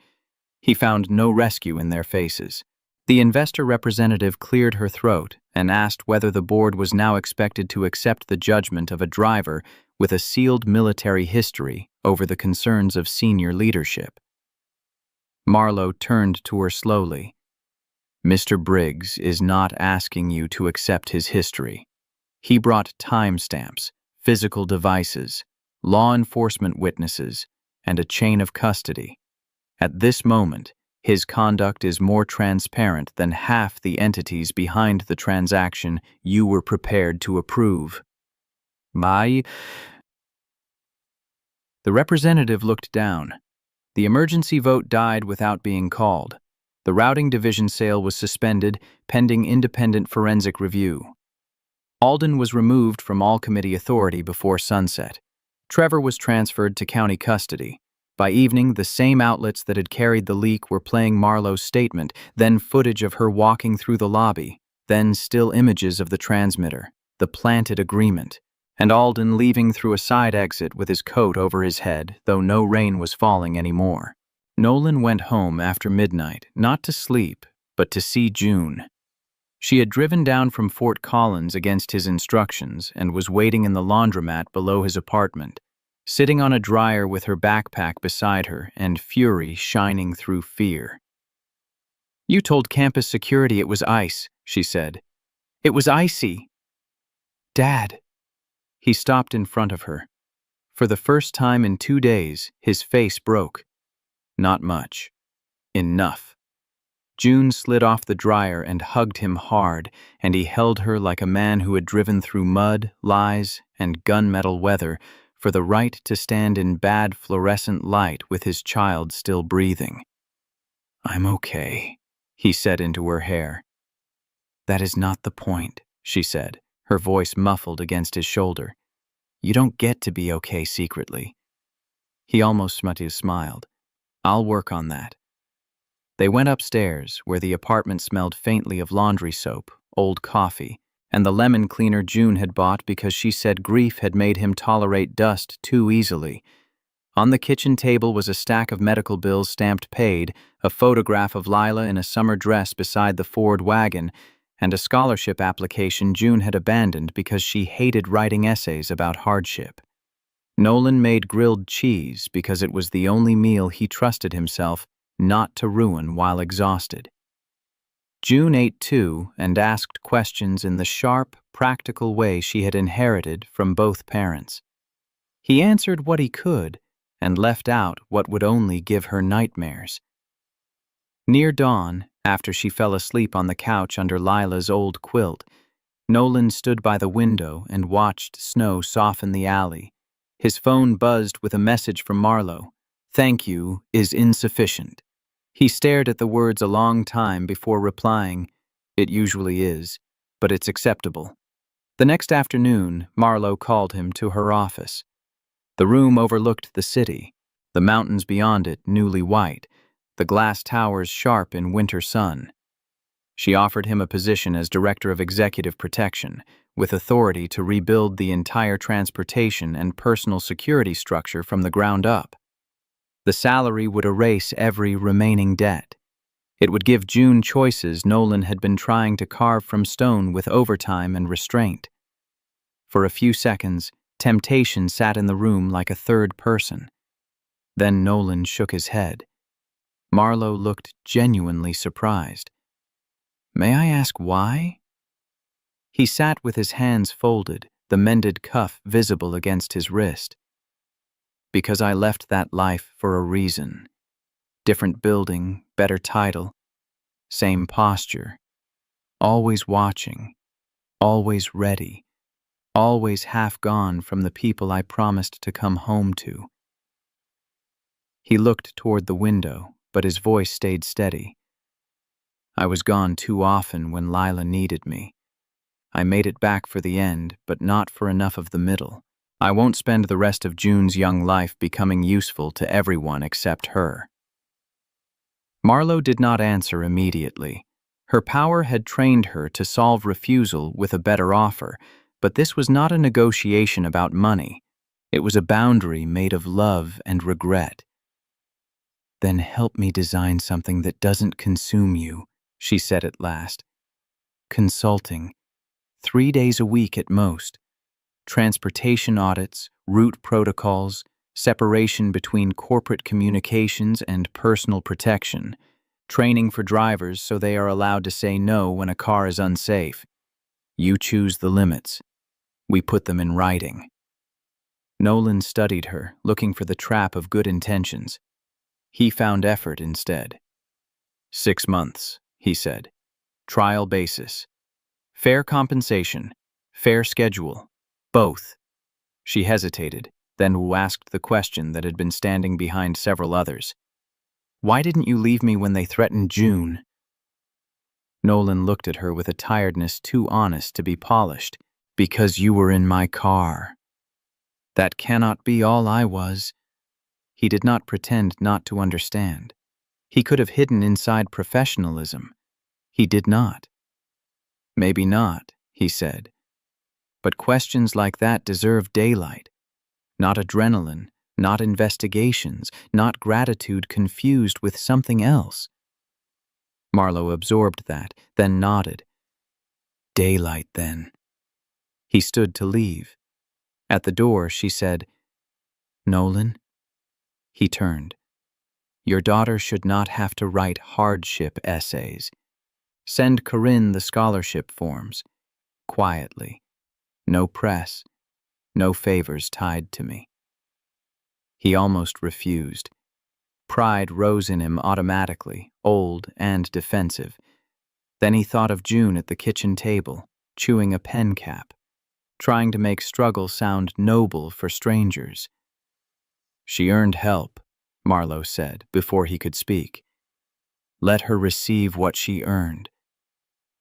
He found no rescue in their faces. The investor representative cleared her throat and asked whether the board was now expected to accept the judgment of a driver with a sealed military history over the concerns of senior leadership. Marlowe turned to her slowly. "Mr. Briggs is not asking you to accept his history. He brought timestamps, physical devices, law enforcement witnesses, and a chain of custody. At this moment, his conduct is more transparent than half the entities behind the transaction you were prepared to approve." The representative looked down. The emergency vote died without being called. The routing division sale was suspended, pending independent forensic review. Alden was removed from all committee authority before sunset. Trevor was transferred to county custody. By evening, the same outlets that had carried the leak were playing Marlowe's statement, then footage of her walking through the lobby, then still images of the transmitter, the planted agreement, and Alden leaving through a side exit with his coat over his head, though no rain was falling anymore. Nolan went home after midnight, not to sleep, but to see June. She had driven down from Fort Collins against his instructions and was waiting in the laundromat below his apartment, sitting on a dryer with her backpack beside her and fury shining through fear. "You told campus security it was ice," she said. "It was icy." "Dad." He stopped in front of her. For the first time in 2 days, his face broke. "Not much. Enough." June slid off the dryer and hugged him hard, and he held her like a man who had driven through mud, lies, and gunmetal weather for the right to stand in bad fluorescent light with his child still breathing. "I'm okay," he said into her hair. "That is not the point," she said, her voice muffled against his shoulder. "You don't get to be okay secretly." He almost smiled. "I'll work on that." They went upstairs, where the apartment smelled faintly of laundry soap, old coffee, and the lemon cleaner June had bought because she said grief had made him tolerate dust too easily. On the kitchen table was a stack of medical bills stamped paid, a photograph of Lila in a summer dress beside the Ford wagon, and a scholarship application June had abandoned because she hated writing essays about hardship. Nolan made grilled cheese because it was the only meal he trusted himself not to ruin while exhausted. June ate too and asked questions in the sharp, practical way she had inherited from both parents. He answered what he could and left out what would only give her nightmares. Near dawn, after she fell asleep on the couch under Lila's old quilt, Nolan stood by the window and watched snow soften the alley. His phone buzzed with a message from Marlowe. "Thank you is insufficient." He stared at the words a long time before replying, "It usually is, but it's acceptable." The next afternoon, Marlowe called him to her office. The room overlooked the city, the mountains beyond it newly white, the glass towers sharp in winter sun. She offered him a position as Director of Executive Protection, with authority to rebuild the entire transportation and personal security structure from the ground up. The salary would erase every remaining debt. It would give June choices Nolan had been trying to carve from stone with overtime and restraint. For a few seconds, temptation sat in the room like a third person. Then Nolan shook his head. Marlowe looked genuinely surprised. "May I ask why?" He sat with his hands folded, the mended cuff visible against his wrist. "Because I left that life for a reason. Different building, better title, same posture. Always watching, always ready, always half gone from the people I promised to come home to. He looked toward the window, but his voice stayed steady. I was gone too often when Lila needed me. I made it back for the end, but not for enough of the middle. I won't spend the rest of June's young life becoming useful to everyone except her. Marlowe did not answer immediately. Her power had trained her to solve refusal with a better offer, but this was not a negotiation about money. It was a boundary made of love and regret. "Then help me design something that doesn't consume you," she said at last. "Consulting. 3 days a week at most. Transportation audits, route protocols, separation between corporate communications and personal protection, training for drivers so they are allowed to say no when a car is unsafe. You choose the limits. We put them in writing." Nolan studied her, looking for the trap of good intentions. He found effort instead. 6 months, he said. Trial basis. Fair compensation. Fair schedule. Both. She hesitated, then asked the question that had been standing behind several others. "Why didn't you leave me when they threatened June?" Nolan looked at her with a tiredness too honest to be polished. "Because you were in my car." "That cannot be all I was." He did not pretend not to understand. He could have hidden inside professionalism. He did not. "Maybe not," he said. "But questions like that deserve daylight. Not adrenaline, not investigations, not gratitude confused with something else." Marlowe absorbed that, then nodded. "Daylight, then." He stood to leave. At the door, she said, "Nolan?" He turned. "Your daughter should not have to write hardship essays. Send Corinne the scholarship forms. Quietly. No press. No favors tied to me." He almost refused. Pride rose in him automatically, old and defensive. Then he thought of June at the kitchen table, chewing a pen cap, trying to make struggle sound noble for strangers. "She earned help," Marlowe said before he could speak. "Let her receive what she earned."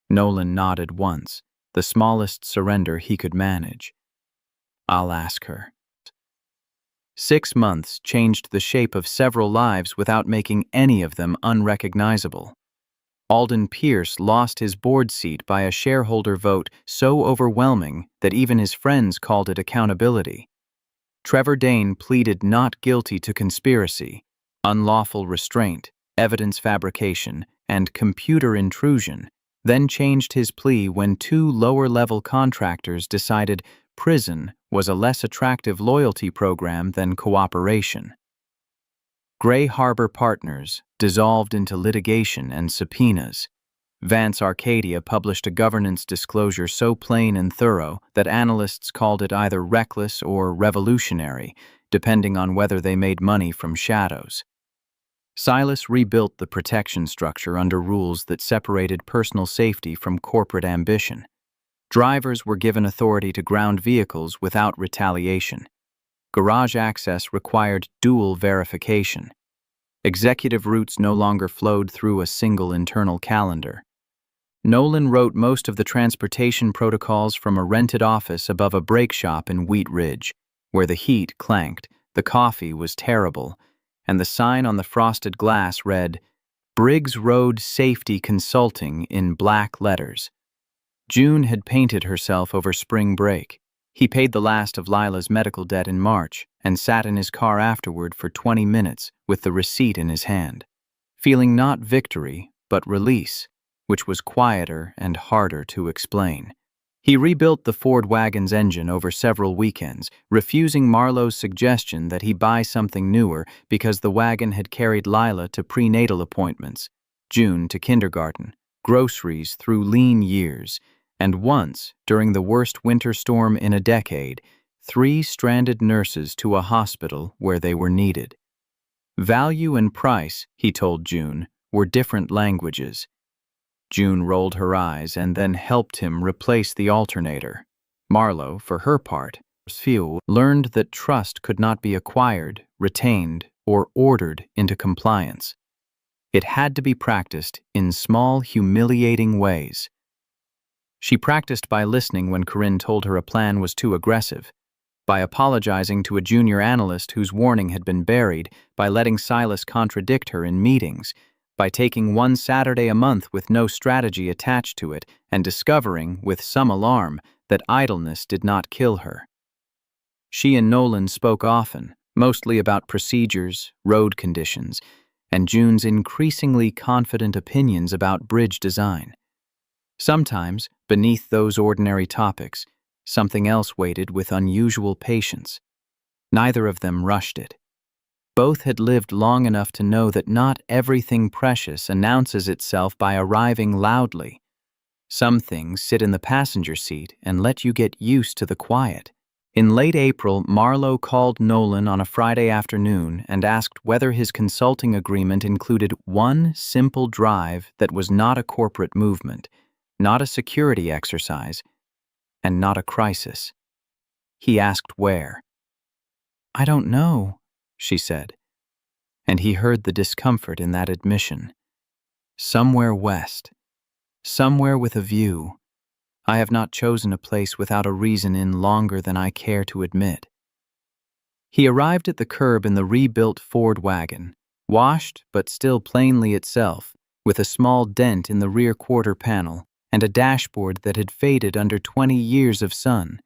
Nolan nodded once, the smallest surrender he could manage. "I'll ask her." 6 months changed the shape of several lives without making any of them unrecognizable. Alden Pierce lost his board seat by a shareholder vote so overwhelming that even his friends called it accountability. Trevor Dane pleaded not guilty to conspiracy, unlawful restraint, evidence fabrication, and computer intrusion, then changed his plea when 2 lower-level contractors decided prison was a less attractive loyalty program than cooperation. Gray Harbor Partners dissolved into litigation and subpoenas. Vance Arcadia published a governance disclosure so plain and thorough that analysts called it either reckless or revolutionary, depending on whether they made money from shadows. Silas rebuilt the protection structure under rules that separated personal safety from corporate ambition. Drivers were given authority to ground vehicles without retaliation. Garage access required dual verification. Executive routes no longer flowed through a single internal calendar. Nolan wrote most of the transportation protocols from a rented office above a brake shop in Wheat Ridge, where the heat clanked, the coffee was terrible, and the sign on the frosted glass read, "Briggs Road Safety Consulting" in black letters. June had painted herself over spring break. He paid the last of Lila's medical debt in March and sat in his car afterward for 20 minutes with the receipt in his hand, feeling not victory, but release, which was quieter and harder to explain. He rebuilt the Ford wagon's engine over several weekends, refusing Marlowe's suggestion that he buy something newer because the wagon had carried Lila to prenatal appointments, June to kindergarten, groceries through lean years, and once, during the worst winter storm in a decade, 3 stranded nurses to a hospital where they were needed. Value and price, he told June, were different languages. June rolled her eyes and then helped him replace the alternator. Marlowe, for her part, learned that trust could not be acquired, retained, or ordered into compliance. It had to be practiced in small, humiliating ways. She practiced by listening when Corinne told her a plan was too aggressive, by apologizing to a junior analyst whose warning had been buried, by letting Silas contradict her in meetings, by taking one Saturday a month with no strategy attached to it and discovering, with some alarm, that idleness did not kill her. She and Nolan spoke often, mostly about procedures, road conditions, and June's increasingly confident opinions about bridge design. Sometimes, beneath those ordinary topics, something else waited with unusual patience. Neither of them rushed it. Both had lived long enough to know that not everything precious announces itself by arriving loudly. Some things sit in the passenger seat and let you get used to the quiet. In late April, Marlowe called Nolan on a Friday afternoon and asked whether his consulting agreement included one simple drive that was not a corporate movement, not a security exercise, and not a crisis. He asked where. "I don't know," she said, and he heard the discomfort in that admission. "Somewhere west. Somewhere with a view. I have not chosen a place without a reason in longer than I care to admit." He arrived at the curb in the rebuilt Ford wagon, washed but still plainly itself, with a small dent in the rear quarter panel and a dashboard that had faded under 20 years of sun.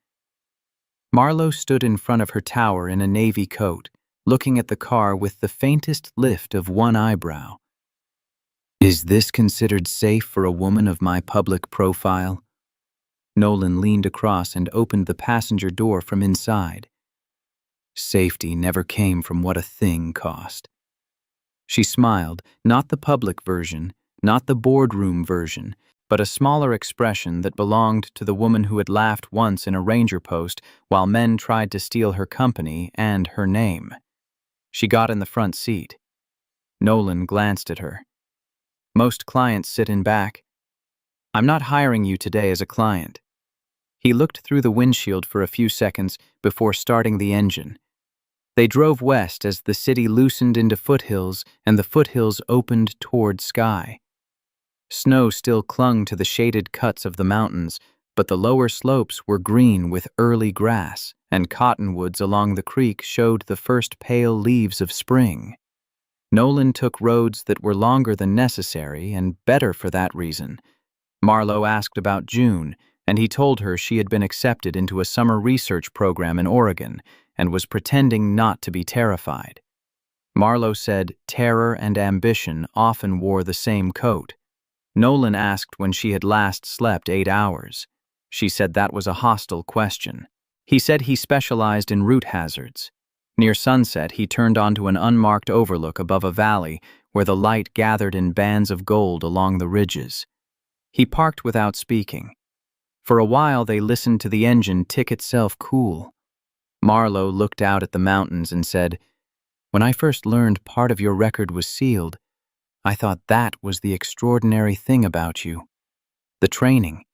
Marlowe stood in front of her tower in a navy coat, looking at the car with the faintest lift of one eyebrow. "Is this considered safe for a woman of my public profile?" Nolan leaned across and opened the passenger door from inside. "Safety never came from what a thing cost." She smiled, not the public version, not the boardroom version, but a smaller expression that belonged to the woman who had laughed once in a ranger post while men tried to steal her company and her name. She got in the front seat. Nolan glanced at her. "Most clients sit in back. I'm not hiring you today as a client." He looked through the windshield for a few seconds before starting the engine. They drove west as the city loosened into foothills and the foothills opened toward sky. Snow still clung to the shaded cuts of the mountains, but the lower slopes were green with early grass, and cottonwoods along the creek showed the first pale leaves of spring. Nolan took roads that were longer than necessary and better for that reason. Marlowe asked about June, and he told her she had been accepted into a summer research program in Oregon and was pretending not to be terrified. Marlowe said terror and ambition often wore the same coat. Nolan asked when she had last slept 8 hours. She said that was a hostile question. He said he specialized in route hazards. Near sunset, he turned onto an unmarked overlook above a valley where the light gathered in bands of gold along the ridges. He parked without speaking. For a while, they listened to the engine tick itself cool. Marlowe looked out at the mountains and said, "When I first learned part of your record was sealed, I thought that was the extraordinary thing about you. The training,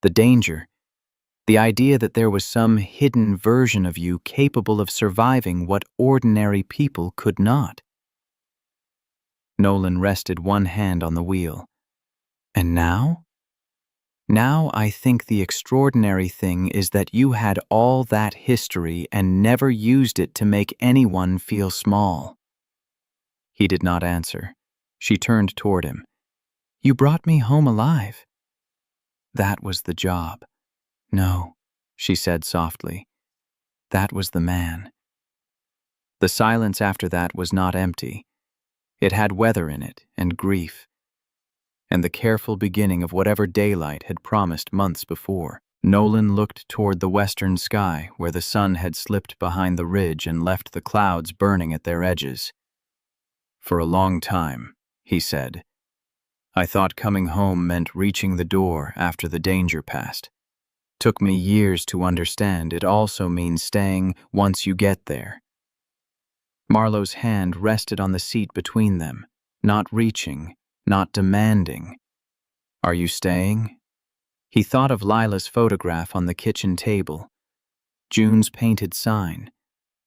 the danger, the idea that there was some hidden version of you capable of surviving what ordinary people could not." Nolan rested one hand on the wheel. "And now? Now I think the extraordinary thing is that you had all that history and never used it to make anyone feel small." He did not answer. She turned toward him. "You brought me home alive." "That was the job." "No," she said softly. "That was the man." The silence after that was not empty. It had weather in it and grief, and the careful beginning of whatever daylight had promised months before. Nolan looked toward the western sky where the sun had slipped behind the ridge and left the clouds burning at their edges. "For a long time," he said, "I thought coming home meant reaching the door after the danger passed. Took me years to understand it also means staying once you get there." Marlowe's hand rested on the seat between them, not reaching, not demanding. Are you staying? He thought of Lila's photograph on the kitchen table, June's painted sign,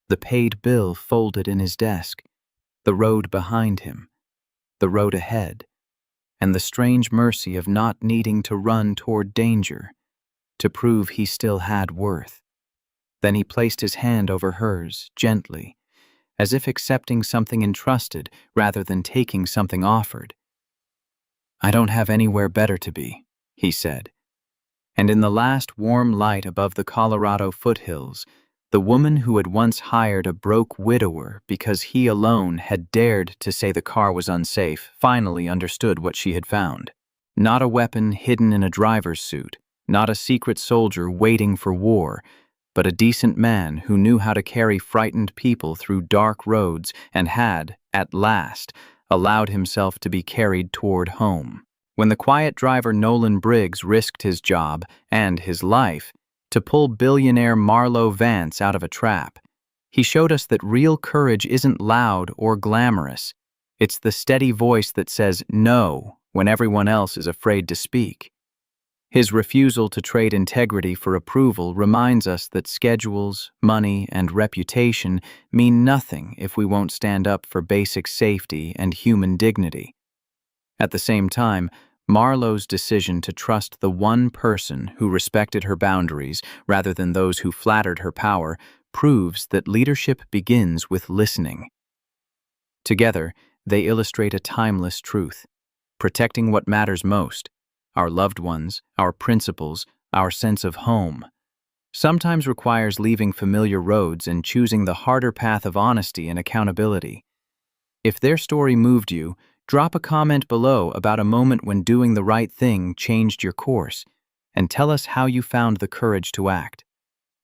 the paid bill folded in his desk, the road behind him, the road ahead, and the strange mercy of not needing to run toward danger to prove he still had worth. Then he placed his hand over hers, gently, as if accepting something entrusted rather than taking something offered. I don't have anywhere better to be, he said. And in the last warm light above the Colorado foothills, the woman who had once hired a broke widower because he alone had dared to say the car was unsafe finally understood what she had found. Not a weapon hidden in a driver's suit, not a secret soldier waiting for war, but a decent man who knew how to carry frightened people through dark roads and had, at last, allowed himself to be carried toward home. When the quiet driver Nolan Briggs risked his job and his life to pull billionaire Marlo Vance out of a trap, he showed us that real courage isn't loud or glamorous. It's the steady voice that says no when everyone else is afraid to speak. His refusal to trade integrity for approval reminds us that schedules, money, and reputation mean nothing if we won't stand up for basic safety and human dignity. At the same time, Marlo's decision to trust the one person who respected her boundaries rather than those who flattered her power proves that leadership begins with listening. Together, they illustrate a timeless truth: protecting what matters most, our loved ones, our principles, our sense of home, sometimes requires leaving familiar roads and choosing the harder path of honesty and accountability. If their story moved you, drop a comment below about a moment when doing the right thing changed your course, and tell us how you found the courage to act.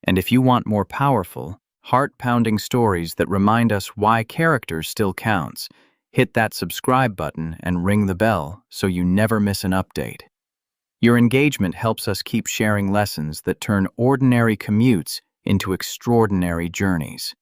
And if you want more powerful, heart-pounding stories that remind us why character still counts, hit that subscribe button and ring the bell so you never miss an update. Your engagement helps us keep sharing lessons that turn ordinary commutes into extraordinary journeys.